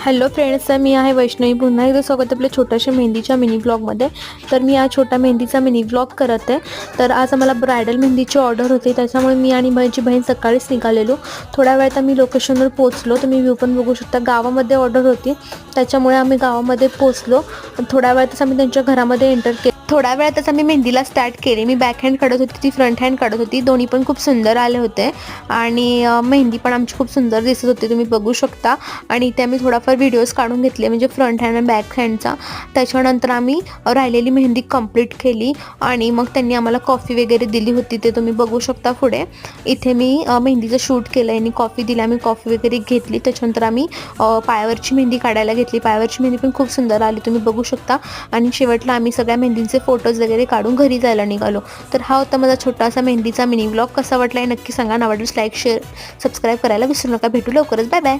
Hello friends, मी आहे वैष्णवी. पुन्हा एकदा स्वागत आपल्या छोट्याशा मेहंदीच्या मिनी ब्लॉगमध्ये. तर मी आज छोटा मेहंदीचा मिनी ब्लॉग करत आहे. तर आज आम्हाला ब्रायडल मेहंदीची ऑर्डर होती, त्याच्यामुळे मी आणि माझी बहीण सकाळीच निघालेलो. थोड्या वेळात आम्ही लोकेशनवर पोहोचलो. तुम्ही व्ह्यू पण बघू शकता. गावामध्ये ऑर्डर होती, त्याच्यामुळे आम्ही गावामध्ये पोहोचलो. थोड्या वेळातच आम्ही त्यांच्या घरामध्ये एंटर केलं. थोड्या वेळातच आम्ही मेहंदीला स्टार्ट केली. मी बॅक हँड काढत होती, ती फ्रंट हँड काढत होती. दोन्ही पण खूप सुंदर आले होते आणि मेहंदी पण आमची खूप सुंदर दिसत होती, तुम्ही बघू शकता. आणि इथे आम्ही थोडाफार व्हिडिओज काढून घेतले, म्हणजे फ्रंट हँड आणि बॅक हँडचा. त्याच्यानंतर आम्ही राहिलेली मेहंदी कंप्लीट केली आणि मग त्यांनी आम्हाला कॉफी वगैरे दिली होती, ते तुम्ही बघू शकता पुढे. इथे मी मेहंदीचं शूट केलं आणि कॉफी दिली. आम्ही कॉफी वगैरे घेतली. त्याच्यानंतर आम्ही पायावरची मेहंदी काढायला घेतली. पायावरची मेहंदी पण खूप सुंदर आली, तुम्ही बघू शकता. आणि शेवटला आम्ही सगळ्या मेहंदींचे फोटोज वगैरे काढून घरी जायला निघालो. तर हा होता माझा छोटासा मेहंदीचा मिनी ब्लॉग. कसा वाटला हे नक्की सांगा. आवडल्यास लाईक, शेअर, सबस्क्राईब करायला विसरू नका. भेटू लवकरच. Bye bye.